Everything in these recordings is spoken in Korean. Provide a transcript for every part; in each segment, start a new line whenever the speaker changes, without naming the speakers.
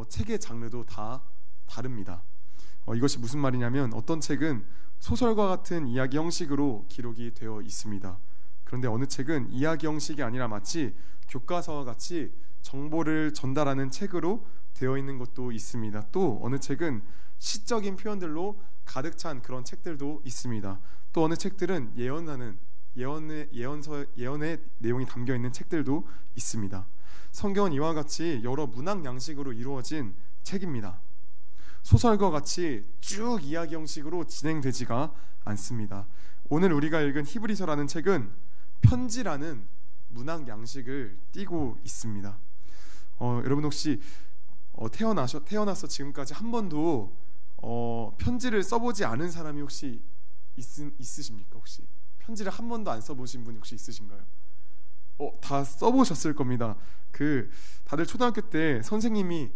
책의 장르도 다 다릅니다. 이것이 무슨 말이냐면 어떤 책은 소설과 같은 이야기 형식으로 기록이 되어 있습니다. 그런데 어느 책은 이야기 형식이 아니라 마치 교과서와 같이 정보를 전달하는 책으로 되어 있는 것도 있습니다. 또 어느 책은 시적인 표현들로 가득 찬 그런 책들도 있습니다. 또 어느 책들은 예언의 내용이 담겨 있는 책들도 있습니다. 성경은 이와 같이 여러 문학 양식으로 이루어진 책입니다. 소설과 같이 쭉 이야기 형식으로 진행되지가 않습니다. 오늘 우리가 읽은 히브리서라는 책은 편지라는 문학 양식을 띠고 있습니다. 여러분 혹시 태어나서 지금까지 한 번도 편지를 써보지 않은 사람이 혹시 있으십니까? 혹시 편지를 한 번도 안 써보신 분이 혹시 있으신가요? 다 써보셨을 겁니다. 다들 초등학교 때 선생님이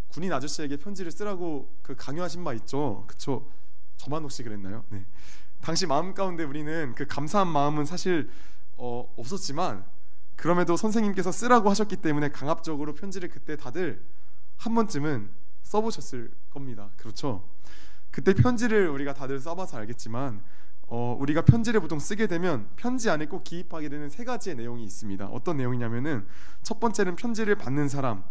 군인 아저씨에게 편지를 쓰라고 강요하신 바 있죠. 그쵸? 저만 혹시 그랬나요? 네. 당시 마음 가운데 우리는 감사한 마음은 사실 없었지만 그럼에도 선생님께서 쓰라고 하셨기 때문에 강압적으로 편지를 그때 다들 한 번쯤은 써보셨을 겁니다. 그렇죠? 그때 편지를 우리가 다들 써봐서 알겠지만 우리가 편지를 보통 쓰게 되면 편지 안에 꼭 기입하게 되는 세 가지의 내용이 있습니다. 어떤 내용이냐면은 첫 번째는 편지를 받는 사람,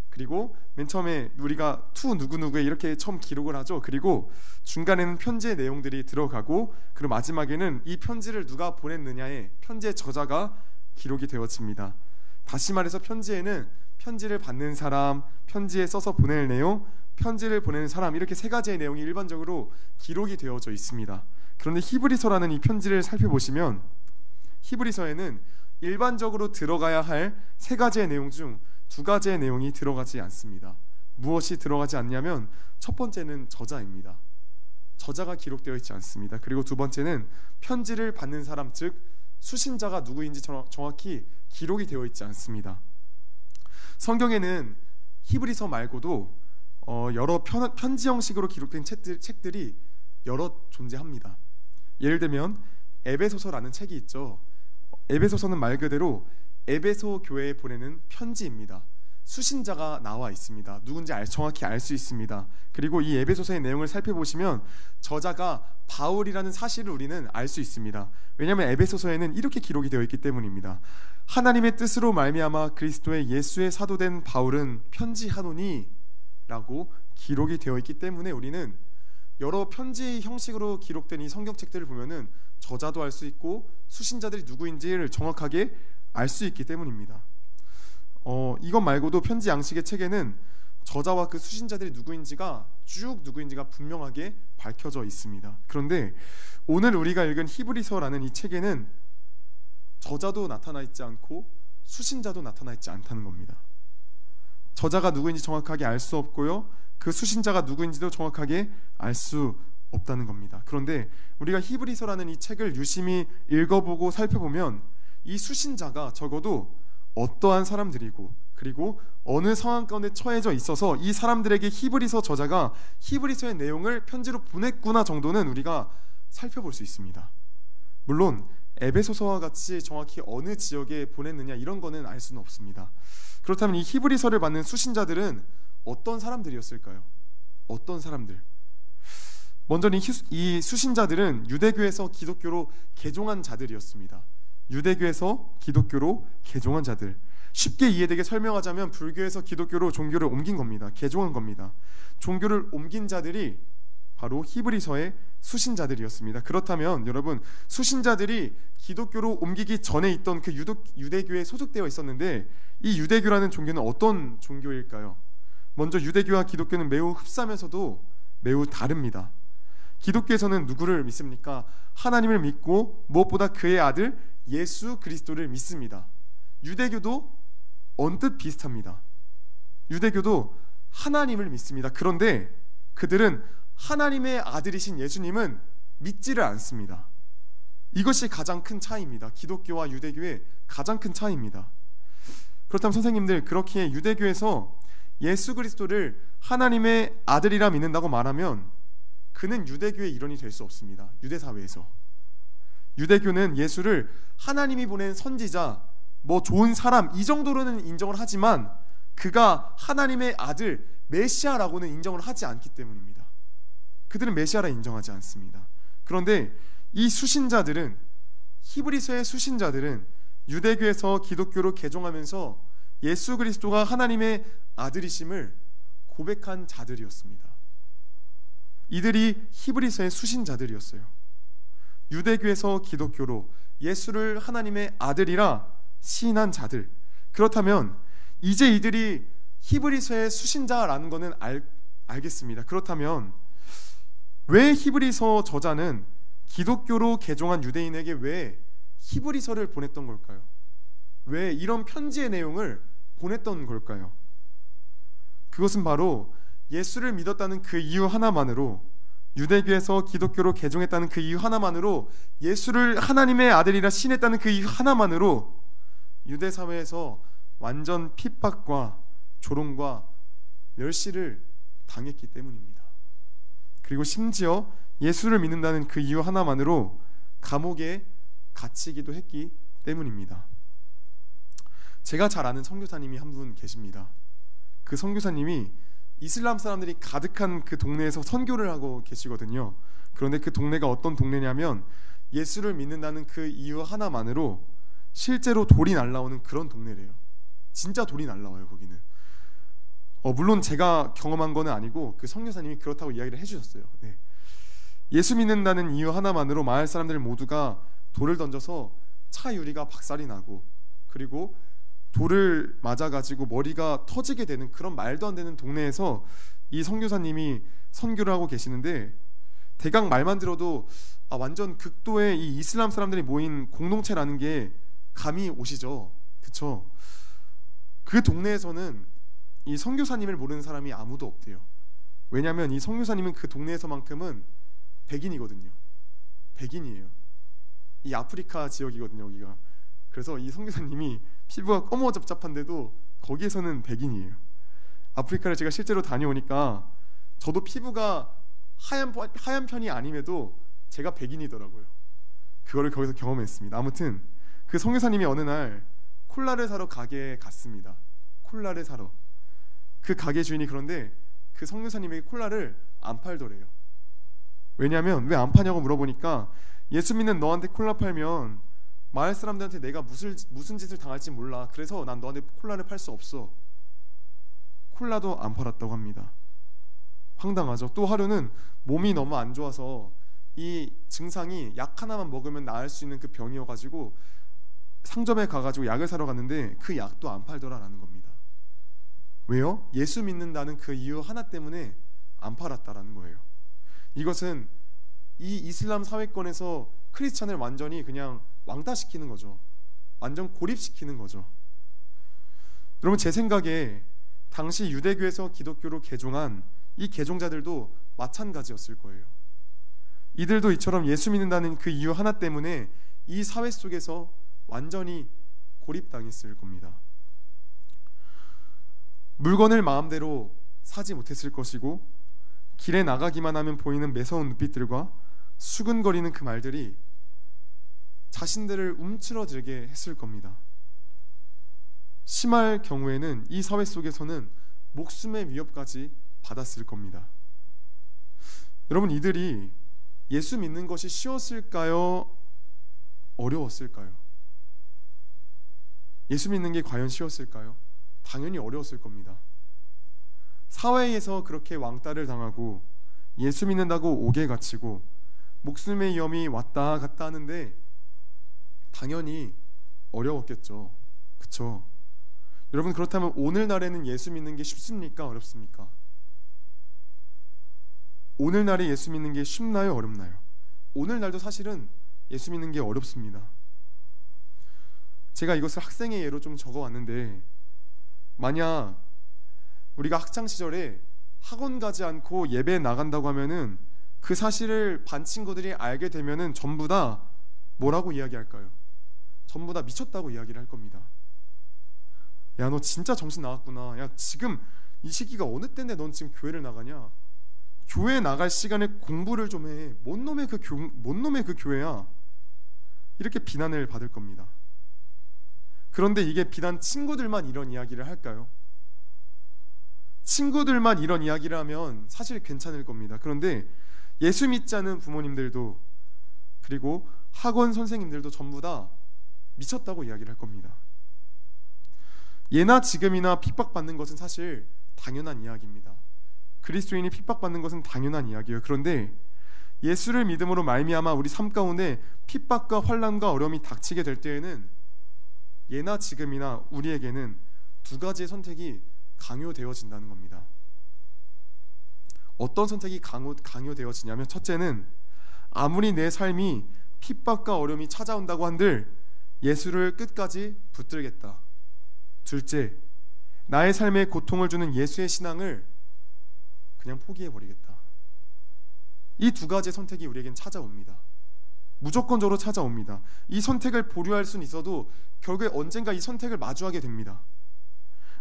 그리고 맨 처음에 우리가 투 누구누구에 이렇게 처음 기록을 하죠. 그리고 중간에는 편지의 내용들이 들어가고, 그리고 마지막에는 이 편지를 누가 보냈느냐에 편지의 저자가 기록이 되어집니다. 다시 말해서 편지에는 편지를 받는 사람, 편지에 써서 보낼 내용, 편지를 보내는 사람, 이렇게 세 가지의 내용이 일반적으로 기록이 되어져 있습니다. 그런데 히브리서라는 이 편지를 살펴보시면 히브리서에는 일반적으로 들어가야 할 세 가지의 내용 중 두 가지의 내용이 들어가지 않습니다. 무엇이 들어가지 않냐면 첫 번째는 저자입니다. 저자가 기록되어 있지 않습니다. 그리고 두 번째는 편지를 받는 사람, 즉 수신자가 누구인지 정확히 기록이 되어 있지 않습니다. 성경에는 히브리서 말고도 여러 편지 형식으로 기록된 책들이 여러 존재합니다. 예를 들면 에베소서라는 책이 있죠. 에베소서는 말 그대로 에베소 교회에 보내는 편지입니다. 수신자가 나와 있습니다. 누군지 정확히 알 수 있습니다. 그리고 이 에베소서의 내용을 살펴보시면 저자가 바울이라는 사실을 우리는 알 수 있습니다. 왜냐하면 에베소서에는 이렇게 기록이 되어 있기 때문입니다. 하나님의 뜻으로 말미암아 그리스도의 예수의 사도된 바울은 편지하노니 라고 기록이 되어 있기 때문에 우리는 여러 편지 형식으로 기록된 이 성경책들을 보면은 저자도 알 수 있고 수신자들이 누구인지를 정확하게 알 수 있기 때문입니다. 이것 말고도 편지 양식의 책에는 저자와 그 수신자들이 누구인지가 분명하게 밝혀져 있습니다. 그런데 오늘 우리가 읽은 히브리서라는 이 책에는 저자도 나타나 있지 않고 수신자도 나타나 있지 않다는 겁니다. 저자가 누구인지 정확하게 알 수 없고요, 그 수신자가 누구인지도 정확하게 알 수 없다는 겁니다. 그런데 우리가 히브리서라는 이 책을 유심히 읽어보고 살펴보면 이 수신자가 적어도 어떠한 사람들이고, 그리고 어느 상황 가운데 처해져 있어서 이 사람들에게 히브리서 저자가 히브리서의 내용을 편지로 보냈구나 정도는 우리가 살펴볼 수 있습니다. 물론 에베소서와 같이 정확히 어느 지역에 보냈느냐 이런 거는 알 수는 없습니다. 그렇다면 이 히브리서를 받는 수신자들은 어떤 사람들이었을까요? 어떤 사람들? 먼저 이 수신자들은 유대교에서 기독교로 개종한 자들이었습니다. 유대교에서 기독교로 개종한 자들, 쉽게 이해되게 설명하자면 불교에서 기독교로 종교를 옮긴 겁니다. 개종한 겁니다. 종교를 옮긴 자들이 바로 히브리서의 수신자들이었습니다. 그렇다면 여러분, 수신자들이 기독교로 옮기기 전에 있던 그 유대교에 소속되어 있었는데 이 유대교라는 종교는 어떤 종교일까요? 먼저 유대교와 기독교는 매우 흡사하면서도 매우 다릅니다. 기독교에서는 누구를 믿습니까? 하나님을 믿고 무엇보다 그의 아들 예수 그리스도를 믿습니다. 유대교도 언뜻 비슷합니다. 유대교도 하나님을 믿습니다. 그런데 그들은 하나님의 아들이신 예수님은 믿지를 않습니다. 이것이 가장 큰 차이입니다. 기독교와 유대교의 가장 큰 차이입니다. 그렇다면 선생님들, 그렇게 유대교에서 예수 그리스도를 하나님의 아들이라 믿는다고 말하면 그는 유대교의 일원이 될 수 없습니다. 유대사회에서 유대교는 예수를 하나님이 보낸 선지자, 좋은 사람 이 정도로는 인정을 하지만 그가 하나님의 아들, 메시아라고는 인정을 하지 않기 때문입니다. 그들은 메시아라 인정하지 않습니다. 그런데 이 수신자들은, 히브리서의 수신자들은 유대교에서 기독교로 개종하면서 예수 그리스도가 하나님의 아들이심을 고백한 자들이었습니다. 이들이 히브리서의 수신자들이었어요. 유대교에서 기독교로 예수를 하나님의 아들이라 시인한 자들. 그렇다면 이제 이들이 히브리서의 수신자라는 것은 알겠습니다. 그렇다면 왜 히브리서 저자는 기독교로 개종한 유대인에게 왜 히브리서를 보냈던 걸까요? 왜 이런 편지의 내용을 보냈던 걸까요? 그것은 바로 예수를 믿었다는 그 이유 하나만으로, 유대교에서 기독교로 개종했다는 그 이유 하나만으로, 예수를 하나님의 아들이라 신했다는 그 이유 하나만으로 유대 사회에서 완전 핍박과 조롱과 멸시를 당했기 때문입니다. 그리고 심지어 예수를 믿는다는 그 이유 하나만으로 감옥에 갇히기도 했기 때문입니다. 제가 잘 아는 선교사님이 한 분 계십니다. 그 선교사님이 이슬람 사람들이 가득한 그 동네에서 선교를 하고 계시거든요. 그런데 그 동네가 어떤 동네냐면 예수를 믿는다는 그 이유 하나만으로 실제로 돌이 날라오는 그런 동네래요. 진짜 돌이 날라와요, 거기는. 물론 제가 경험한 건 아니고 그 선교사님이 그렇다고 이야기를 해주셨어요. 네. 예수 믿는다는 이유 하나만으로 마을 사람들 모두가 돌을 던져서 차 유리가 박살이 나고, 그리고 돌을 맞아가지고 머리가 터지게 되는 그런 말도 안 되는 동네에서 이 선교사님이 선교를 하고 계시는데, 대강 말만 들어도 완전 극도의 이 이슬람 사람들이 모인 공동체라는 게 감이 오시죠. 그쵸? 그 동네에서는 이 선교사님을 모르는 사람이 아무도 없대요. 왜냐하면 이 선교사님은 그 동네에서만큼은 백인이거든요. 백인이에요. 이 아프리카 지역이거든요, 여기가. 그래서 이 선교사님이 피부가 검어잡잡한데도 거기에서는 백인이에요. 아프리카를 제가 실제로 다녀오니까 저도 피부가 하얀 편이 아님에도 제가 백인이더라고요. 그거를 거기서 경험했습니다. 아무튼 그 선교사님이 어느 날 콜라를 사러 가게에 갔습니다. 콜라를 사러. 그 가게 주인이 그런데 그 선교사님에게 콜라를 안 팔더래요. 왜냐하면 왜 안 파냐고 물어보니까 예수 믿는 너한테 콜라 팔면 마을 사람들한테 내가 무슨 짓을 당할지 몰라. 그래서 난 너한테 콜라를 팔 수 없어. 콜라도 안 팔았다고 합니다. 황당하죠. 또 하루는 몸이 너무 안 좋아서 이 증상이 약 하나만 먹으면 나을 수 있는 그 병이어가지고 상점에 가가지고 약을 사러 갔는데 그 약도 안 팔더라라는 겁니다. 왜요? 예수 믿는다는 그 이유 하나 때문에 안 팔았다라는 거예요. 이것은 이 이슬람 사회권에서 크리스찬을 완전히 그냥 왕따시키는 거죠. 완전 고립시키는 거죠. 여러분, 제 생각에 당시 유대교에서 기독교로 개종한 이 개종자들도 마찬가지였을 거예요. 이들도 이처럼 예수 믿는다는 그 이유 하나 때문에 이 사회 속에서 완전히 고립당했을 겁니다. 물건을 마음대로 사지 못했을 것이고, 길에 나가기만 하면 보이는 매서운 눈빛들과 수근거리는 그 말들이 자신들을 움츠러들게 했을 겁니다. 심할 경우에는 이 사회 속에서는 목숨의 위협까지 받았을 겁니다. 여러분, 이들이 예수 믿는 것이 쉬웠을까요? 어려웠을까요? 예수 믿는 게 과연 쉬웠을까요? 당연히 어려웠을 겁니다. 사회에서 그렇게 왕따를 당하고 예수 믿는다고 옥에 갇히고 목숨의 위험이 왔다 갔다 하는데 당연히 어려웠겠죠. 그쵸? 여러분, 그렇다면 오늘날에는 예수 믿는 게 쉽습니까? 어렵습니까? 오늘날에 예수 믿는 게 쉽나요? 어렵나요? 오늘날도 사실은 예수 믿는 게 어렵습니다. 제가 이것을 학생의 예로 좀 적어왔는데, 만약 우리가 학창시절에 학원 가지 않고 예배에 나간다고 하면은 그 사실을 반 친구들이 알게 되면은 전부 다 뭐라고 이야기할까요? 전부 다 미쳤다고 이야기를 할 겁니다. 야, 너 진짜 정신 나갔구나. 야, 지금 이 시기가 어느 때인데 넌 지금 교회를 나가냐? 교회 나갈 시간에 공부를 좀 해. 뭔 놈의 그 교회야? 이렇게 비난을 받을 겁니다. 그런데 이게 비단 친구들만 이런 이야기를 할까요? 친구들만 이런 이야기를 하면 사실 괜찮을 겁니다. 그런데 예수 믿지 않는 부모님들도 그리고 학원 선생님들도 전부 다 미쳤다고 이야기를 할 겁니다. 예나 지금이나 핍박받는 것은 사실 당연한 이야기입니다. 그리스도인이 핍박받는 것은 당연한 이야기예요. 그런데 예수를 믿음으로 말미암아 우리 삶 가운데 핍박과 환난과 어려움이 닥치게 될 때에는 예나 지금이나 우리에게는 두 가지의 선택이 강요되어진다는 겁니다. 어떤 선택이 강요되어지냐면, 첫째는 아무리 내 삶이 핍박과 어려움이 찾아온다고 한들 예수를 끝까지 붙들겠다. 둘째, 나의 삶에 고통을 주는 예수의 신앙을 그냥 포기해버리겠다. 이 두 가지의 선택이 우리에겐 찾아옵니다. 무조건적으로 찾아옵니다. 이 선택을 보류할 수는 있어도 결국에 언젠가 이 선택을 마주하게 됩니다.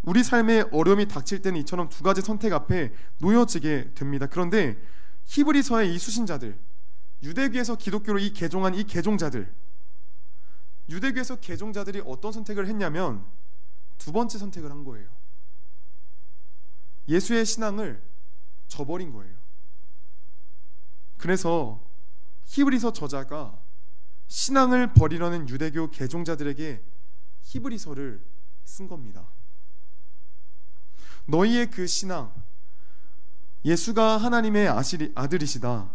우리 삶에 어려움이 닥칠 때는 이처럼 두 가지 선택 앞에 놓여지게 됩니다. 그런데 히브리서의 이 수신자들, 유대교에서 기독교로 이 개종한 이 개종자들, 유대교에서 개종자들이 어떤 선택을 했냐면 두 번째 선택을 한 거예요. 예수의 신앙을 저버린 거예요. 그래서 히브리서 저자가 신앙을 버리려는 유대교 개종자들에게 히브리서를 쓴 겁니다. 너희의 그 신앙, 예수가 하나님의 아들이시다,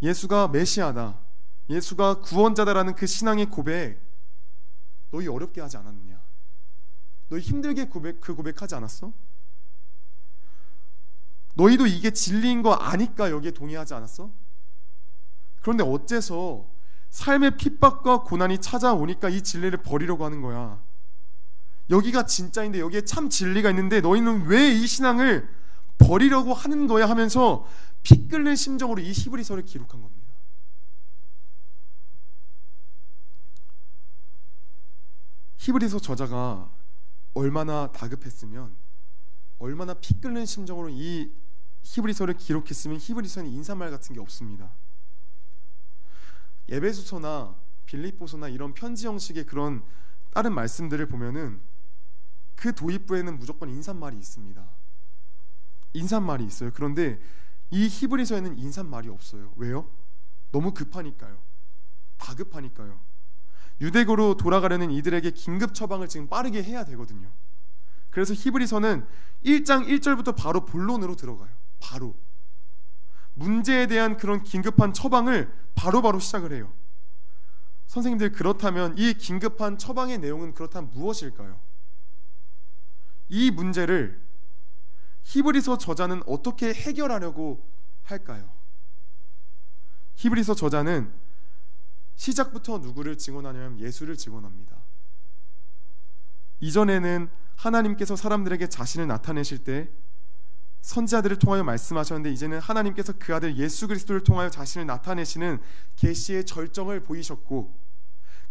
예수가 메시아다, 예수가 구원자다라는 그 신앙의 고백, 너희 어렵게 하지 않았느냐? 너희 힘들게 고백하지 않았어? 너희도 이게 진리인 거 아니까 여기에 동의하지 않았어? 그런데 어째서 삶의 핍박과 고난이 찾아오니까 이 진리를 버리려고 하는 거야? 여기가 진짜인데, 여기에 참 진리가 있는데 너희는 왜 이 신앙을 버리려고 하는 거야? 하면서 피 끓는 심정으로 이 히브리서를 기록한 겁니다. 히브리서 저자가 얼마나 다급했으면, 얼마나 피 끓는 심정으로 이 히브리서를 기록했으면 히브리서는 인사말 같은 게 없습니다. 에베소서나 빌립보서나 이런 편지 형식의 그런 다른 말씀들을 보면은 그 도입부에는 무조건 인사말이 있습니다. 인사말이 있어요. 그런데 이 히브리서에는 인사말이 없어요. 왜요? 너무 급하니까요. 다급하니까요. 유대교로 돌아가려는 이들에게 긴급 처방을 지금 빠르게 해야 되거든요. 그래서 히브리서는 1장 1절부터 바로 본론으로 들어가요. 바로 문제에 대한 그런 긴급한 처방을 바로바로 시작을 해요. 선생님들, 그렇다면 이 긴급한 처방의 내용은 그렇다면 무엇일까요? 이 문제를 히브리서 저자는 어떻게 해결하려고 할까요? 히브리서 저자는 시작부터 누구를 증언하냐면 예수를 증언합니다. 이전에는 하나님께서 사람들에게 자신을 나타내실 때 선지자들을 통하여 말씀하셨는데, 이제는 하나님께서 그 아들 예수 그리스도를 통하여 자신을 나타내시는 계시의 절정을 보이셨고,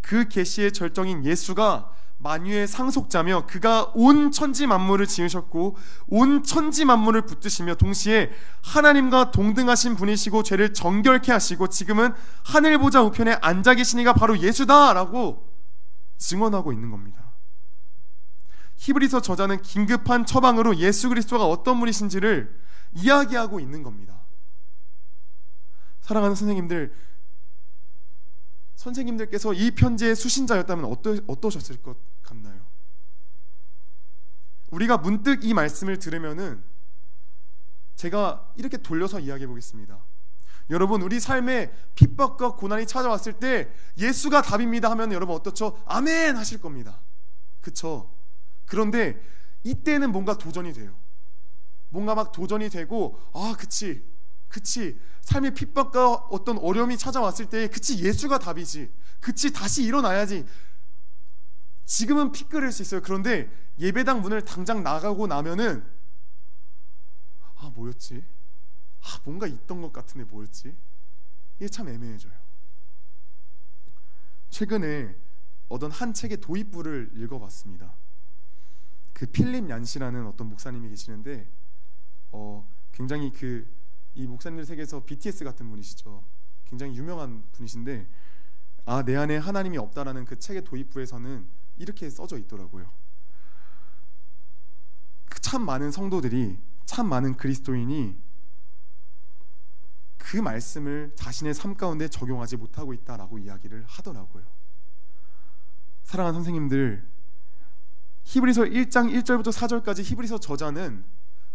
그 계시의 절정인 예수가 만유의 상속자며 그가 온 천지 만물을 지으셨고 온 천지 만물을 붙드시며 동시에 하나님과 동등하신 분이시고 죄를 정결케 하시고 지금은 하늘 보좌 우편에 앉아 계신 이가 바로 예수다라고 증언하고 있는 겁니다. 히브리서 저자는 긴급한 처방으로 예수 그리스도가 어떤 분이신지를 이야기하고 있는 겁니다. 사랑하는 선생님들께서 이 편지의 수신자였다면 어떠셨을 것 같나요? 우리가 문득 이 말씀을 들으면은 제가 이렇게 돌려서 이야기해 보겠습니다. 여러분, 우리 삶에 핍박과 고난이 찾아왔을 때 예수가 답입니다 하면 여러분 어떻죠? 아멘 하실 겁니다. 그쵸? 그런데 이때는 뭔가 도전이 돼요. 뭔가 막 도전이 되고, 그치 삶의 핍박과 어떤 어려움이 찾아왔을 때 그치 예수가 답이지, 그치 다시 일어나야지. 지금은 피 끓일 수 있어요. 그런데 예배당 문을 당장 나가고 나면은 뭐였지? 뭔가 있던 것 같은데 뭐였지? 이게 참 애매해져요. 최근에 어떤 한 책의 도입부를 읽어봤습니다. 그 필립 얀시라는 어떤 목사님이 계시는데 굉장히 이 목사님들 세계에서 BTS 같은 분이시죠. 굉장히 유명한 분이신데 내 안에 하나님이 없다라는 그 책의 도입부에서는 이렇게 써져 있더라고요. 참 많은 성도들이 참 많은 그리스도인이 그 말씀을 자신의 삶 가운데 적용하지 못하고 있다라고 이야기를 하더라고요. 사랑하는 선생님들, 히브리서 1장 1절부터 4절까지 히브리서 저자는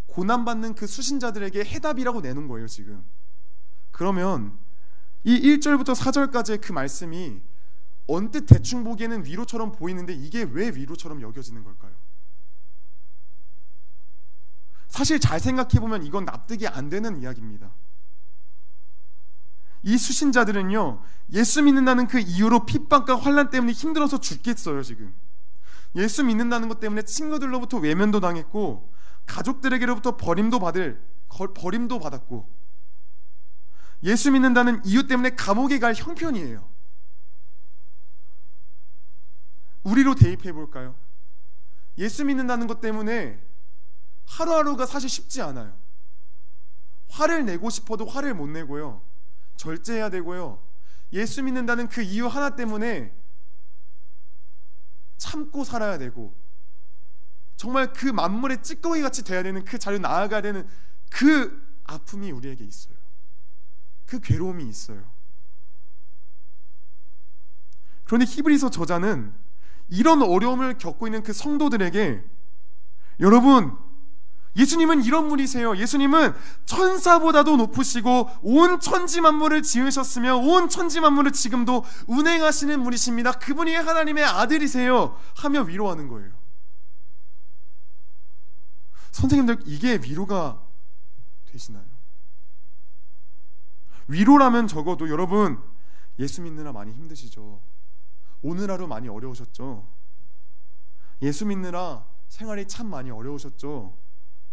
고난받는 그 수신자들에게 해답이라고 내놓은 거예요 지금. 그러면 이 1절부터 4절까지의 그 말씀이 언뜻 대충 보기에는 위로처럼 보이는데 이게 왜 위로처럼 여겨지는 걸까요? 사실 잘 생각해보면 이건 납득이 안 되는 이야기입니다. 이 수신자들은요, 예수 믿는다는 그 이유로 핍박과 환난 때문에 힘들어서 죽겠어요 지금. 예수 믿는다는 것 때문에 친구들로부터 외면도 당했고 가족들에게로부터 버림도 받았고, 예수 믿는다는 이유 때문에 감옥에 갈 형편이에요. 우리로 대입해 볼까요? 예수 믿는다는 것 때문에 하루하루가 사실 쉽지 않아요. 화를 내고 싶어도 화를 못 내고요, 절제해야 되고요, 예수 믿는다는 그 이유 하나 때문에 참고 살아야 되고, 정말 그 만물의 찌꺼기 같이 돼야 되는, 그 자리로 나아가야 되는 그 아픔이 우리에게 있어요. 그 괴로움이 있어요. 그런데 히브리서 저자는 이런 어려움을 겪고 있는 그 성도들에게, 여러분, 예수님은 이런 분이세요. 예수님은 천사보다도 높으시고 온 천지 만물을 지으셨으며 온 천지 만물을 지금도 운행하시는 분이십니다. 그분이 하나님의 아들이세요 하며 위로하는 거예요. 선생님들, 이게 위로가 되시나요? 위로라면 적어도 여러분, 예수 믿느라 많이 힘드시죠? 오늘 하루 많이 어려우셨죠? 예수 믿느라 생활이 참 많이 어려우셨죠?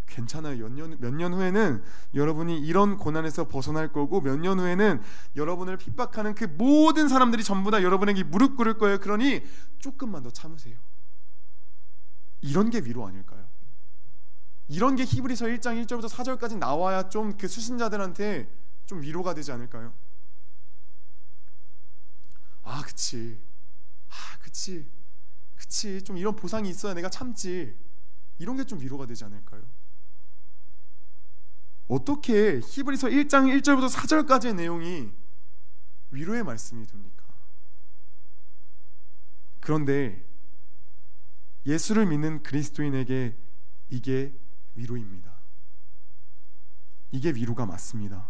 괜찮아요. 몇 년 후에는 여러분이 이런 고난에서 벗어날 거고, 몇 년 후에는 여러분을 핍박하는 그 모든 사람들이 전부 다 여러분에게 무릎 꿇을 거예요. 그러니 조금만 더 참으세요. 이런 게 위로 아닐까요? 이런 게 히브리서 1장 1절부터 4절까지 나와야 좀 그 수신자들한테 좀 위로가 되지 않을까요? 그치, 좀 이런 보상이 있어야 내가 참지, 이런 게 좀 위로가 되지 않을까요? 어떻게 히브리서 1장 1절부터 4절까지의 내용이 위로의 말씀이 됩니까? 그런데 예수를 믿는 그리스도인에게 이게 위로입니다. 이게 위로가 맞습니다.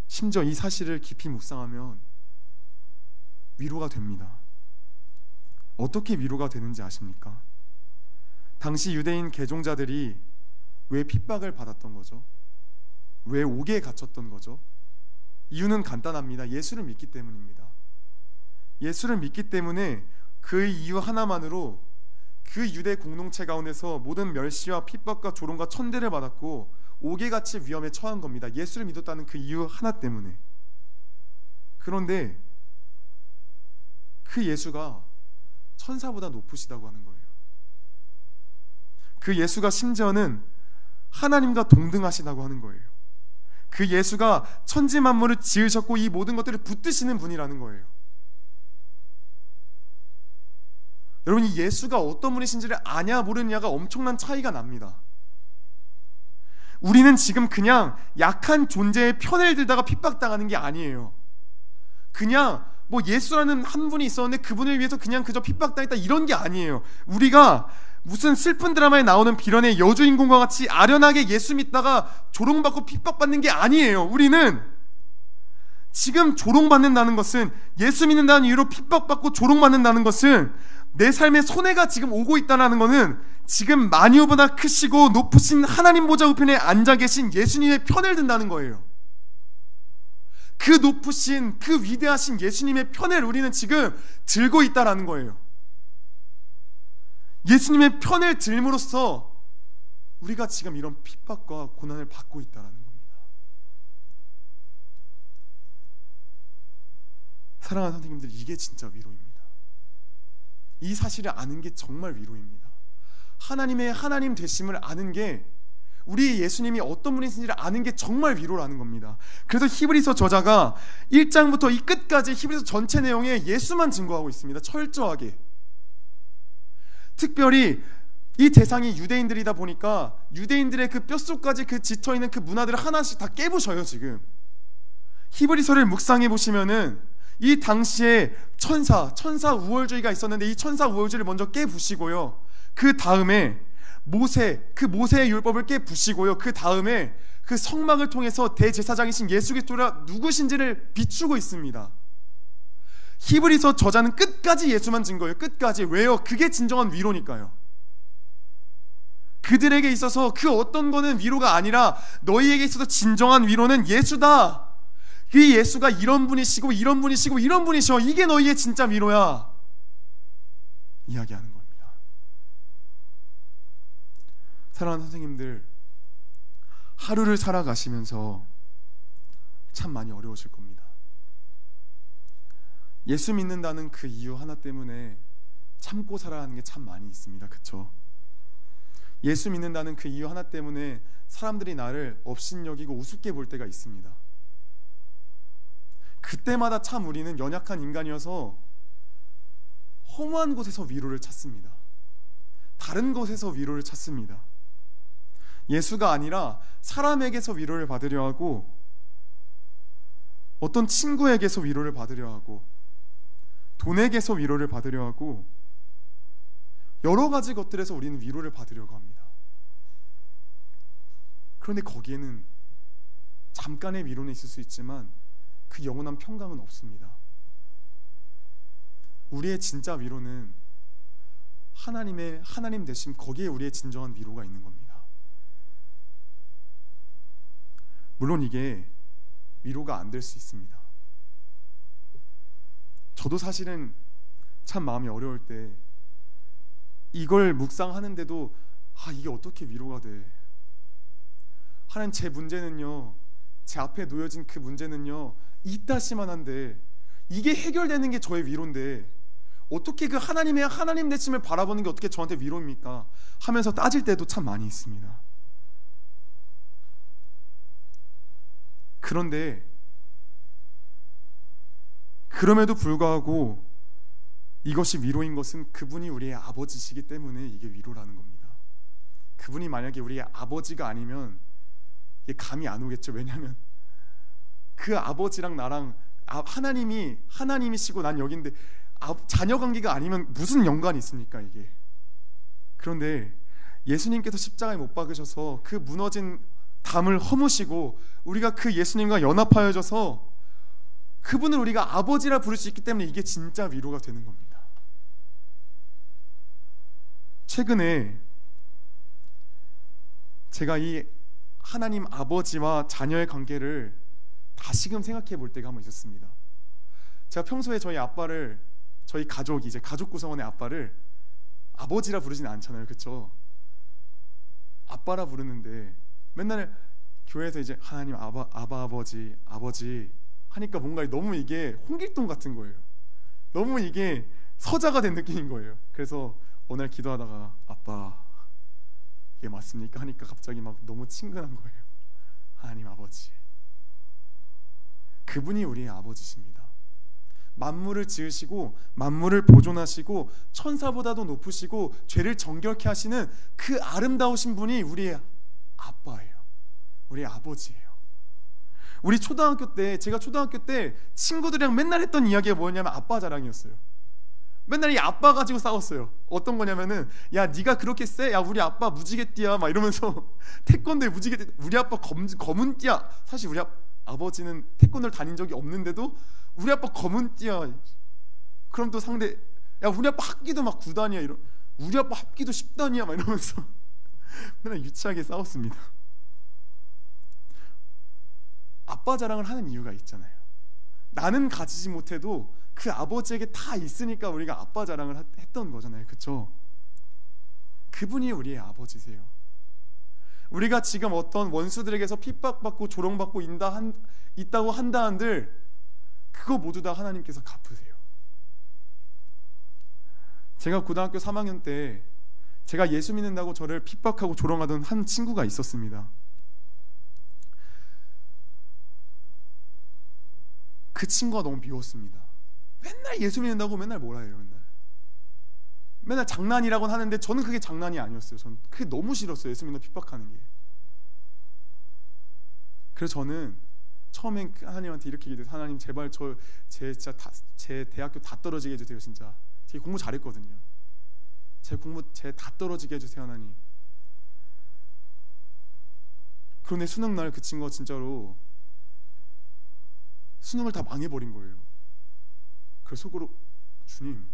심지어 이 사실을 깊이 묵상하면 위로가 됩니다. 어떻게 위로가 되는지 아십니까? 당시 유대인 개종자들이 왜 핍박을 받았던 거죠? 왜 옥에 갇혔던 거죠? 이유는 간단합니다. 예수를 믿기 때문입니다. 예수를 믿기 때문에 그 이유 하나만으로 그 유대 공동체 가운데서 모든 멸시와 핍박과 조롱과 천대를 받았고 옥에 갇힐 위험에 처한 겁니다. 예수를 믿었다는 그 이유 하나 때문에. 그런데 그 예수가 천사보다 높으시다고 하는 거예요. 그 예수가 심지어는 하나님과 동등하시다고 하는 거예요. 그 예수가 천지 만물을 지으셨고 이 모든 것들을 붙드시는 분이라는 거예요. 여러분, 이 예수가 어떤 분이신지를 아냐 모르느냐가 엄청난 차이가 납니다. 우리는 지금 그냥 약한 존재의 편을 들다가 핍박당하는 게 아니에요. 그냥 뭐 예수라는 한 분이 있었는데 그분을 위해서 그냥 그저 핍박당했다, 이런 게 아니에요. 우리가 무슨 슬픈 드라마에 나오는 빌런의 여주인공과 같이 아련하게 예수 믿다가 조롱받고 핍박받는 게 아니에요. 우리는 지금 조롱받는다는 것은, 예수 믿는다는 이유로 핍박받고 조롱받는다는 것은 내 삶에 손해가 지금 오고 있다는 것은 지금 만유보다 크시고 높으신 하나님 보좌 우편에 앉아 계신 예수님의 편을 든다는 거예요. 그 높으신, 그 위대하신 예수님의 편을 우리는 지금 들고 있다는 거예요. 예수님의 편을 들므로써 우리가 지금 이런 핍박과 고난을 받고 있다는 겁니다. 사랑하는 선생님들, 이게 진짜 위로입니다. 이 사실을 아는 게 정말 위로입니다. 하나님의 하나님 되심을 아는 게, 우리 예수님이 어떤 분이신지를 아는 게 정말 위로라는 겁니다. 그래서 히브리서 저자가 1장부터 이 끝까지 히브리서 전체 내용에 예수만 증거하고 있습니다. 철저하게. 특별히 이 대상이 유대인들이다 보니까 유대인들의 그 뼛속까지 그 짙어있는 그 문화들을 하나씩 다 깨부셔요. 지금 히브리서를 묵상해 보시면은 이 당시에 천사 우월주의가 있었는데 이 천사 우월주의를 먼저 깨부시고요, 그 다음에 모세의 율법을 깨부시고요, 그 다음에 그 성막을 통해서 대제사장이신 예수 그리스도가 누구신지를 비추고 있습니다. 히브리서 저자는 끝까지 예수만 증거해요. 끝까지. 왜요? 그게 진정한 위로니까요. 그들에게 있어서 그 어떤 거는 위로가 아니라 너희에게 있어서 진정한 위로는 예수다. 그 예수가 이런 분이시고 이런 분이시고 이런 분이셔. 이게 너희의 진짜 위로야. 이야기하는 겁니다. 사랑하는 선생님들, 하루를 살아가시면서 참 많이 어려우실 겁니다. 예수 믿는다는 그 이유 하나 때문에 참고 살아야 하는 게 참 많이 있습니다. 그쵸? 예수 믿는다는 그 이유 하나 때문에 사람들이 나를 업신여기고 우습게 볼 때가 있습니다. 그때마다 참 우리는 연약한 인간이어서 허무한 곳에서 위로를 찾습니다. 다른 곳에서 위로를 찾습니다. 예수가 아니라 사람에게서 위로를 받으려 하고, 어떤 친구에게서 위로를 받으려 하고, 돈에게서 위로를 받으려 하고, 여러 가지 것들에서 우리는 위로를 받으려고 합니다. 그런데 거기에는 잠깐의 위로는 있을 수 있지만 그 영원한 평강은 없습니다. 우리의 진짜 위로는 하나님 되심, 거기에 우리의 진정한 위로가 있는 겁니다. 물론 이게 위로가 안 될 수 있습니다. 저도 사실은 참 마음이 어려울 때 이걸 묵상하는데도 이게 어떻게 위로가 돼? 하나님, 제 문제는요, 제 앞에 놓여진 그 문제는요 이따시만 한데 이게 해결되는 게 저의 위로인데 어떻게 그 하나님 되심을 바라보는 게 어떻게 저한테 위로입니까? 하면서 따질 때도 참 많이 있습니다. 그런데 그럼에도 불구하고 이것이 위로인 것은 그분이 우리의 아버지시기 때문에 이게 위로라는 겁니다. 그분이 만약에 우리의 아버지가 아니면 이게 감이 안 오겠죠. 왜냐하면 그 아버지랑 나랑 하나님이시고 난 여기인데 자녀 관계가 아니면 무슨 연관이 있습니까 이게. 그런데 예수님께서 십자가에 못 박으셔서 그 무너진 담을 허무시고 우리가 그 예수님과 연합하여져서 그분을 우리가 아버지라 부를 수 있기 때문에 이게 진짜 위로가 되는 겁니다. 최근에 제가 이 하나님 아버지와 자녀의 관계를 다시금 생각해 볼 때가 한번 있었습니다. 제가 평소에 저희 아빠를, 저희 가족, 이제 가족 구성원의 아빠를 아버지라 부르진 않잖아요. 그렇죠? 아빠라 부르는데 맨날 교회에서 이제 하나님 아버지 하니까 뭔가 너무 이게 홍길동 같은 거예요. 너무 이게 서자가 된 느낌인 거예요. 그래서 어느 날 기도하다가 아빠 이게 맞습니까? 하니까 갑자기 막 너무 친근한 거예요. 하나님 아버지. 그분이 우리의 아버지십니다. 만물을 지으시고 만물을 보존하시고 천사보다도 높으시고 죄를 정결케 하시는 그 아름다우신 분이 우리의 아빠예요. 우리의 아버지예요. 우리 제가 초등학교 때 친구들이랑 맨날 했던 이야기가 뭐냐면 아빠 자랑이었어요. 맨날 이 아빠 가지고 싸웠어요. 어떤 거냐면은 야 네가 그렇게 세? 야 우리 아빠 무지개띠야 막 이러면서 태권도에 무지개띠, 우리 아빠 검은띠야. 사실 우리 아버지는 태권도를 다닌 적이 없는데도 우리 아빠 검은띠야. 그럼 또 상대 야 우리 아빠 합기도 막 9단이야 이런, 우리 아빠 합기도 10단이야 막 이러면서 맨날 유치하게 싸웠습니다. 아빠 자랑을 하는 이유가 있잖아요. 나는 가지지 못해도 그 아버지에게 다 있으니까 우리가 아빠 자랑을 했던 거잖아요. 그렇죠? 그분이 우리의 아버지세요. 우리가 지금 어떤 원수들에게서 핍박받고 조롱받고 있다고 한다 한들 그거 모두 다 하나님께서 갚으세요. 제가 고등학교 3학년 때 제가 예수 믿는다고 저를 핍박하고 조롱하던 한 친구가 있었습니다. 그 친구가 너무 미웠습니다. 맨날 예수 믿는다고 맨날 뭐라 해요. 맨날 맨날 장난이라고는 하는데 저는 그게 장난이 아니었어요. 저는 그게 너무 싫었어요. 예수 믿는 핍박하는 게. 그래서 저는 처음엔 하나님한테 이렇게 얘기해요. 하나님 제발 제 대학교 다 떨어지게 해주세요. 진짜 되게 공부 잘했거든요. 제 다 떨어지게 해주세요 하나님. 그런데 수능 날 그 친구가 진짜로 수능을 다 망해버린 거예요. 그래서 속으로 주님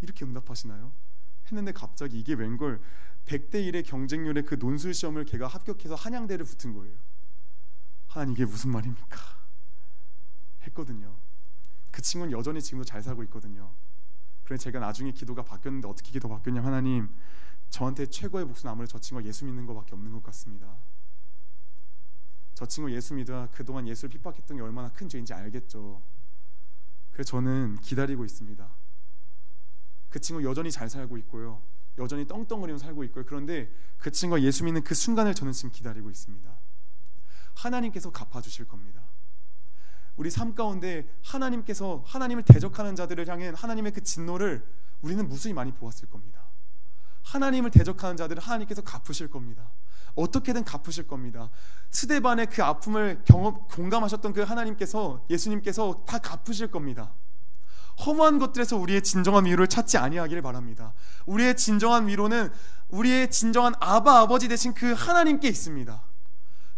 이렇게 응답하시나요? 했는데 갑자기 이게 웬걸 100대 1의 경쟁률의 그 논술 시험을 걔가 합격해서 한양대를 붙은 거예요. 하나님 이게 무슨 말입니까? 했거든요. 그 친구는 여전히 지금도 잘 살고 있거든요. 그래서 제가 나중에 기도가 바뀌었는데 어떻게 기도 바뀌었냐면 하나님 저한테 최고의 복수는 아무래도 저 친구가 예수 믿는 것밖에 없는 것 같습니다. 저 친구 예수 믿어 그동안 예수를 핍박했던 게 얼마나 큰 죄인지 알겠죠. 그래서 저는 기다리고 있습니다. 그 친구 여전히 잘 살고 있고요. 여전히 떵떵거리면서 살고 있고요. 그런데 그 친구가 예수 믿는 그 순간을 저는 지금 기다리고 있습니다. 하나님께서 갚아주실 겁니다. 우리 삶 가운데 하나님께서 하나님을 대적하는 자들을 향한 하나님의 그 진노를 우리는 무수히 많이 보았을 겁니다. 하나님을 대적하는 자들을 하나님께서 갚으실 겁니다. 어떻게든 갚으실 겁니다. 스데반의 그 아픔을 공감하셨던 그 하나님께서 예수님께서 다 갚으실 겁니다. 허무한 것들에서 우리의 진정한 위로를 찾지 아니하기를 바랍니다. 우리의 진정한 위로는 우리의 진정한 아버지 되신 그 하나님께 있습니다.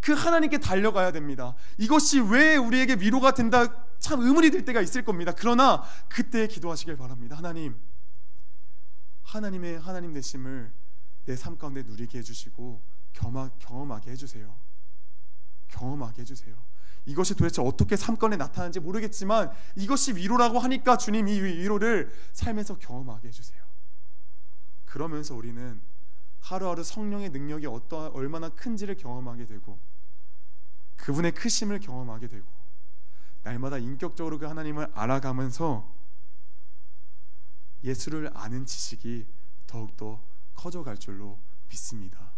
그 하나님께 달려가야 됩니다. 이것이 왜 우리에게 위로가 된다 참 의문이 들 때가 있을 겁니다. 그러나 그때 기도하시길 바랍니다. 하나님의 하나님 되심을 내 삶 가운데 누리게 해주시고 경험하게 해주세요. 경험하게 해주세요. 이것이 도대체 어떻게 삶 가운데 나타나는지 모르겠지만 이것이 위로라고 하니까 주님 이 위로를 삶에서 경험하게 해주세요. 그러면서 우리는 하루하루 성령의 능력이 얼마나 큰지를 경험하게 되고 그분의 크심을 경험하게 되고 날마다 인격적으로 그 하나님을 알아가면서 예수를 아는 지식이 더욱더 커져갈 줄로 믿습니다.